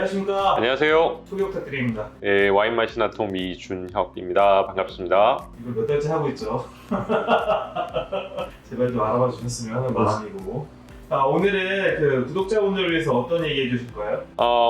안녕하십니까. 안녕하세요. 소개 부탁드립니다. 예, 와인 마시나 통 이준혁입니다. 반갑습니다. 이걸 몇 달째 하고 있죠. 제발 좀 알아봐 주셨으면 하는 말씀이고. 오늘은 그 구독자분들을 위해서 어떤 얘기 해주실 거예요?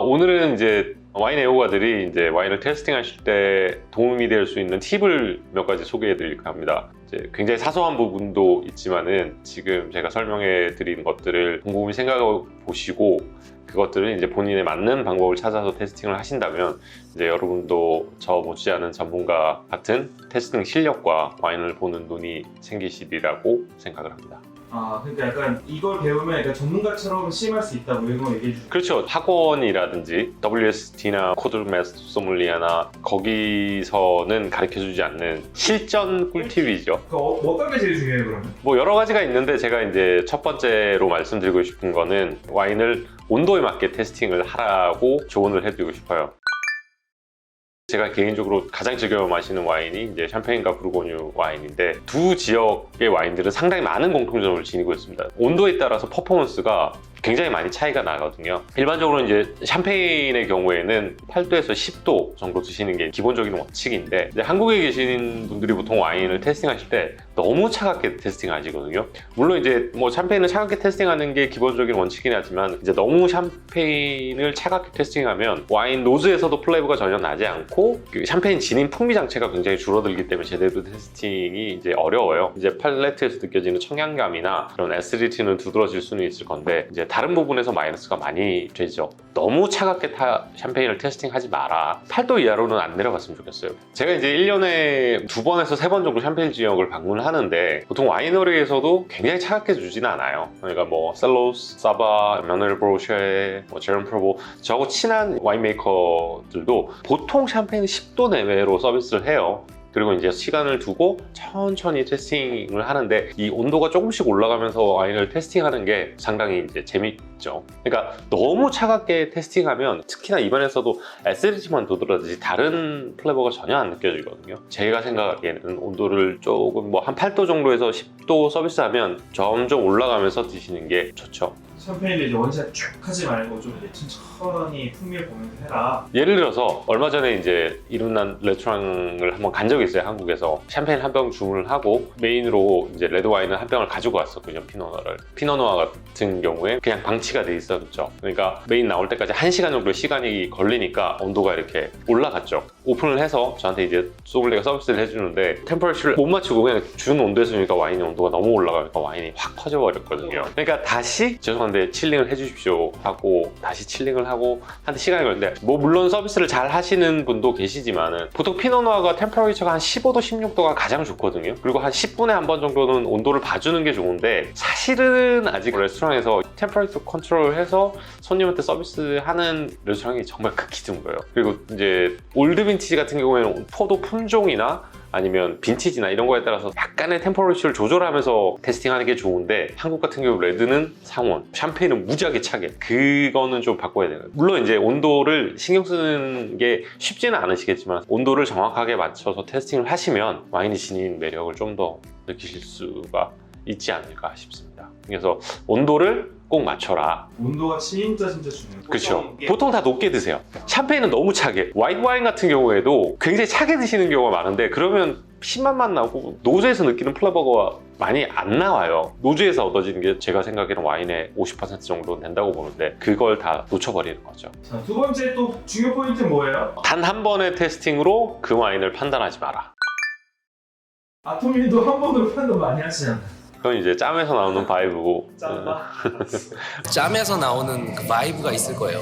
오늘은 이제 와인 애호가들이 이제 와인을 테스팅하실 때 도움이 될 수 있는 팁을 몇 가지 소개해 드릴까 합니다. 이제 굉장히 사소한 부분도 있지만은 지금 제가 설명해 드리는 것들을 곰곰이 생각해 보시고 그것들은 이제 본인에 맞는 방법을 찾아서 테스팅을 하신다면 이제 여러분도 저 못지않은 전문가 같은 테스팅 실력과 와인을 보는 눈이 생기시리라고 생각을 합니다. 그러니까 약간 이걸 배우면 약간 전문가처럼 시험할 수 있다고 이런 거 얘기해 주세요. 그렇죠. 학원이라든지 WSET나 코드메스 소믈리에나 거기서는 가르쳐주지 않는 실전 꿀팁이죠. 어떤 게 제일 중요해요 그러면? 뭐 여러 가지가 있는데 제가 이제 첫 번째로 말씀드리고 싶은 거는 와인을 온도에 맞게 테스팅을 하라고 조언을 해드리고 싶어요. 제가 개인적으로 가장 즐겨 마시는 와인이 이제 샴페인과 부르고뉴 와인인데 두 지역의 와인들은 상당히 많은 공통점을 지니고 있습니다. 온도에 따라서 퍼포먼스가 굉장히 많이 차이가 나거든요. 일반적으로 이제 샴페인의 경우에는 8도에서 10도 정도 드시는 게 기본적인 원칙인데 이제 한국에 계신 분들이 보통 와인을 테스팅하실 때 너무 차갑게 테스팅하시거든요. 물론 이제 뭐 샴페인을 차갑게 테스팅하는 게 기본적인 원칙이긴 하지만 이제 너무 샴페인을 차갑게 테스팅하면 와인 노즈에서도 플레이버가 전혀 나지 않고 그 샴페인 진인 풍미 장체가 굉장히 줄어들기 때문에 제대로 테스팅이 이제 어려워요. 이제 팔레트에서 느껴지는 청량감이나 그런 애시디티는 두드러질 수는 있을 건데 이제 다른 부분에서 마이너스가 많이 되죠. 너무 차갑게 샴페인을 테스팅하지 마라. 8도 이하로는 안 내려갔으면 좋겠어요. 제가 이제 1년에 2번에서 3번 정도 샴페인 지역을 방문하는데 보통 와이너리에서도 굉장히 차갑게 주지는 않아요. 그러니까 뭐 셀로스, 사바, 메누엘 브로쉐, 제롬 프로보 저하고 친한 와인메이커들도 보통 샴페인 10도 내외로 서비스를 해요. 그리고 이제 시간을 두고 천천히 테스팅을 하는데 이 온도가 조금씩 올라가면서 와인을 테스팅하는 게 상당히 이제 재밌죠. 그러니까 너무 차갑게 테스팅하면 특히나 입안에서도 애시디티만 도드라지지 다른 플레버가 전혀 안 느껴지거든요. 제가 생각하기에는 온도를 조금 뭐 한 8도 정도에서 10도 서비스하면 점점 올라가면서 드시는 게 좋죠. 샴페인을 이제 원샷 쭉 하지 말고 좀 이제 천천히 풍미를 보면서 해라. 예를 들어서 얼마 전에 이제 이름난 레스토랑을 한번 간 적이 있어요. 한국에서 샴페인 한 병 주문을 하고 메인으로 이제 레드 와인을 한 병을 가지고 왔었거든요. 피노누아를. 피노누아 같은 경우에 그냥 방치가 돼 있었죠. 그러니까 메인 나올 때까지 1시간 정도 시간이 걸리니까 온도가 이렇게 올라갔죠. 오픈을 해서 저한테 이제 소믈리에가 서비스를 해주는데 템퍼레처를 못 맞추고 그냥 준 온도에서 주니까 와인의 온도가 너무 올라가니까 와인이 확 퍼져버렸거든요. 그러니까 다시 죄송한데 칠링을 해주십시오 하고 다시 칠링을 하고 한테 시간이 걸리는데 뭐 물론 서비스를 잘 하시는 분도 계시지만은 보통 피노누아가 템퍼레처가 한 15도, 16도가 가장 좋거든요. 그리고 한 10분에 한 번 정도는 온도를 봐주는 게 좋은데 사실은 아직 레스토랑에서 템퍼레처 컨트롤을 해서 손님한테 서비스하는 레스토랑이 정말 극히 드물어요. 그리고 이제 올드 빈티지 같은 경우에는 포도 품종이나 아니면 빈티지나 이런 거에 따라서 약간의 템퍼레처를 조절하면서 테스팅하는 게 좋은데 한국 같은 경우 레드는 상온, 샴페인은 무지하게 차게 그거는 좀 바꿔야 돼요. 물론 이제 온도를 신경 쓰는 게 쉽지는 않으시겠지만 온도를 정확하게 맞춰서 테스팅을 하시면 와인이 지닌 매력을 좀 더 느끼실 수가 있지 않을까 싶습니다. 그래서 온도를 꼭 맞춰라. 온도가 진짜 중요해요. 그렇죠. 보통 다 높게 드세요. 샴페인은 너무 차게. 화이트 와인 같은 경우에도 굉장히 차게 드시는 경우가 많은데 그러면 심한 맛 나고 노즈에서 느끼는 플레버가 많이 안 나와요. 노즈에서 얻어지는 게 제가 생각에는 와인의 50% 정도 된다고 보는데 그걸 다 놓쳐버리는 거죠. 자, 두 번째 또 중요 포인트는 뭐예요? 단 한 번의 테스팅으로 그 와인을 판단하지 마라. 아토미도 한 번으로 판단 많이 하시잖아요. 그건 이제 짬에서 나오는 바이브고 짬바? 짬에서 나오는 그 바이브가 있을 거예요.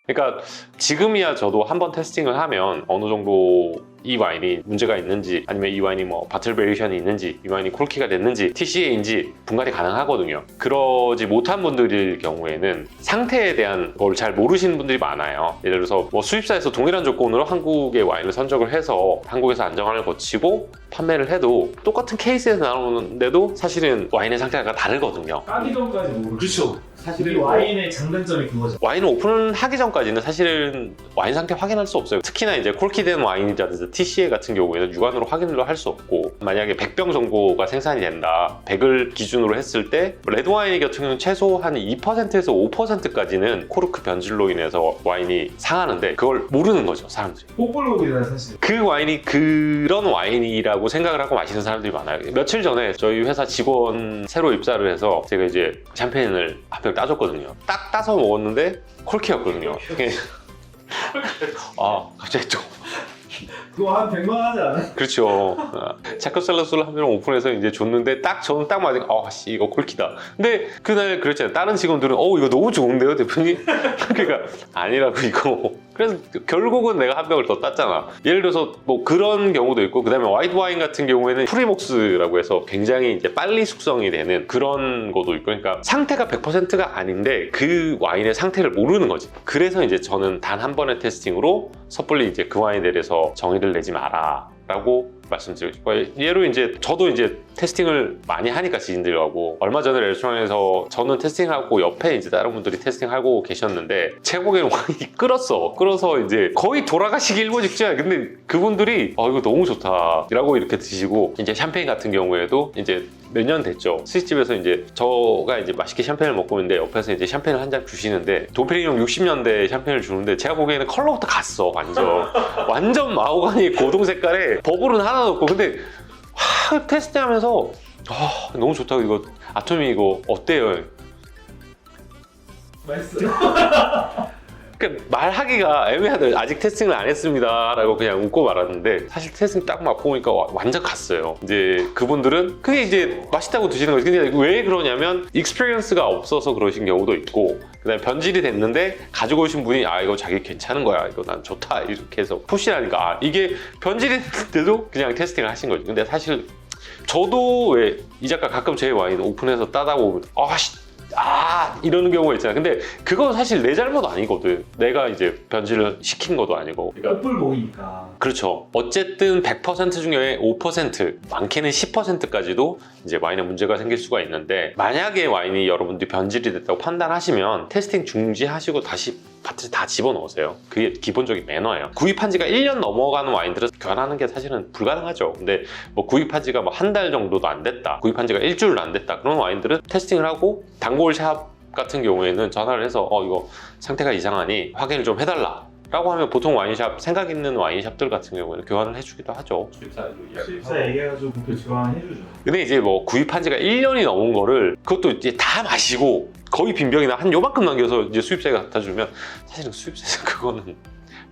그러니까 지금이야 저도 한번 테스팅을 하면 어느 정도 이 와인이 문제가 있는지 아니면 이 와인이 뭐 바틀 베리에이션이 있는지 이 와인이 콜키가 됐는지 TCA인지 분간이 가능하거든요. 그러지 못한 분들일 경우에는 상태에 대한 걸 잘 모르시는 분들이 많아요. 예를 들어서 뭐 수입사에서 동일한 조건으로 한국의 와인을 선적을 해서 한국에서 안정화를 거치고 판매를 해도 똑같은 케이스에서 나오는데도 사실은 와인의 상태가 다르거든요. 까기 전까지 모르죠. 그렇죠. 사실 와인의 장단점이 그거죠. 와인을 오픈하기 전까지는 사실은 와인 상태 확인할 수 없어요. 특히나 이제 콜키된 와인이라든지 TCA 같은 경우에는 육안으로 확인을 할 수 없고, 만약에 100병 정도가 생산이 된다, 100을 기준으로 했을 때 레드 와인 같은 경우는 최소 한 2%에서 5%까지는 코르크 변질로 인해서 와인이 상하는데 그걸 모르는 거죠, 사람들이. 뽀글뽀글이다 사실. 그 와인이 그런 와인이라고 생각을 하고 마시는 사람들이 많아요. 며칠 전에 저희 회사 직원 새로 입사를 해서 제가 이제 샴페인을 한 병 따줬거든요. 딱 따서 먹었는데 콜키였거든요. 아, 갑자기 좀. 그거 한 100만 하지 않아요? 그렇죠. 차크셀러스를 한 병 오픈해서 이제 줬는데 저는 딱 맞으니까 씨 이거 콜키다. 근데 그날 그랬잖아요. 다른 직원들은 이거 너무 좋은데요 대표님? 그러니까 아니라고 이거. 그래서 결국은 내가 한 병을 더 땄잖아. 예를 들어서 뭐 그런 경우도 있고, 그 다음에 화이트 와인 같은 경우에는 프리목스라고 해서 굉장히 이제 빨리 숙성이 되는 그런 것도 있고, 그러니까 상태가 100%가 아닌데 그 와인의 상태를 모르는 거지. 그래서 이제 저는 단 한 번의 테스팅으로 섣불리 이제 그 와인에 대해서 정의를 내지 마라 라고 말씀드리고 싶어요. 예로 이제 저도 이제 테스팅을 많이 하니까 지인들하고, 얼마 전에 레스토랑에서 저는 테스팅하고 옆에 이제 다른 분들이 테스팅하고 계셨는데 최고의 와인이 끓어서 이제 거의 돌아가시기 일보 직전. 근데 그분들이 이거 너무 좋다 라고 이렇게 드시고, 이제 샴페인 같은 경우에도 이제 몇 년 됐죠. 스시집에서 이제 저가 이제 맛있게 샴페인을 먹고 있는데 옆에서 이제 샴페인을 한 잔 주시는데 도페리뇽 60년대 샴페인을 주는데 제가 보기에는 컬러부터 갔어. 완전 마호가니 고동 색깔에 버블은 하나도 없고. 근데 테스트하면서 너무 좋다고, 이거 아토미 이거 어때요? 맛있어요. 그러니까 말하기가 애매하다. 아직 테스팅을 안 했습니다 라고 그냥 웃고 말았는데, 사실 테스팅 딱 맛보니까 완전 갔어요. 이제 그분들은 그게 이제 맛있다고 드시는 거지. 근데 왜 그러냐면 익스피리언스가 없어서 그러신 경우도 있고, 그 다음에 변질이 됐는데 가지고 오신 분이 이거 자기 괜찮은 거야, 이거 난 좋다 이렇게 해서 푸시하니까 이게 변질이 됐는데도 그냥 테스팅을 하신 거지. 근데 사실 저도 왜 이 작가 가끔 제 와인 오픈해서 따다 보면 이러는 경우가 있잖아요. 근데 그건 사실 내 잘못 아니거든. 내가 이제 변질을 시킨 것도 아니고. 뽀글뽀글이니까. 그렇죠. 어쨌든 100% 중에 5%, 많게는 10%까지도 이제 와인에 문제가 생길 수가 있는데, 만약에 와인이 여러분들이 변질이 됐다고 판단하시면 테스팅 중지하시고 다시 바트에 다 집어넣으세요. 그게 기본적인 매너예요. 구입한 지가 1년 넘어가는 와인들은 교환하는 게 사실은 불가능하죠. 근데 뭐 구입한 지가 뭐 한 달 정도도 안 됐다, 구입한 지가 일주일도 안 됐다, 그런 와인들은 테스팅을 하고 단골샵 같은 경우에는 전화를 해서 이거 상태가 이상하니 확인을 좀 해달라 라고 하면 보통 와인샵, 생각 있는 와인샵들 같은 경우에는 교환을 해주기도 하죠. 수입사 얘기해가지고 그 교환해주죠. 근데 이제 뭐 구입한 지가 1년이 넘은 거를 그것도 이제 다 마시고 거의 빈병이나 한 요만큼 남겨서 이제 수입사에 갖다 주면 사실은 수입사에서 그거는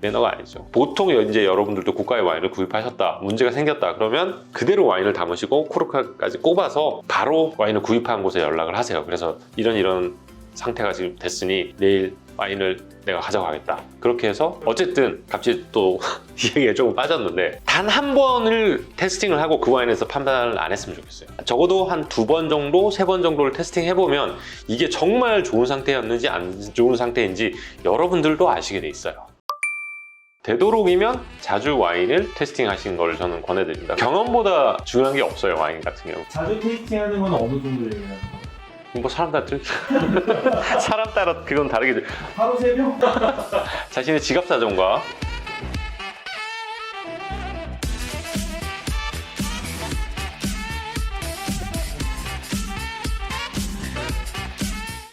매너가 아니죠. 보통 이제 여러분들도 고가의 와인을 구입하셨다, 문제가 생겼다 그러면 그대로 와인을 담으시고 코르크까지 꼽아서 바로 와인을 구입한 곳에 연락을 하세요. 그래서 이런 상태가 지금 됐으니 내일 와인을 내가 가져가겠다. 그렇게 해서 어쨌든 갑자기 또 얘기가 조금 빠졌는데, 단 한 번을 테스팅을 하고 그 와인에서 판단을 안 했으면 좋겠어요. 적어도 한 2번 정도, 3번 정도를 테스팅해보면 이게 정말 좋은 상태였는지 안 좋은 상태인지 여러분들도 아시게 돼 있어요. 되도록이면 자주 와인을 테스팅하신 걸 저는 권해드립니다. 경험보다 중요한 게 없어요, 와인 같은 경우. 자주 테이스팅하는 건 어느 정도 얘기하는 거예요? 뭐 사람 따라 그건 다르게 하루 3병? 자신의 지갑 사정과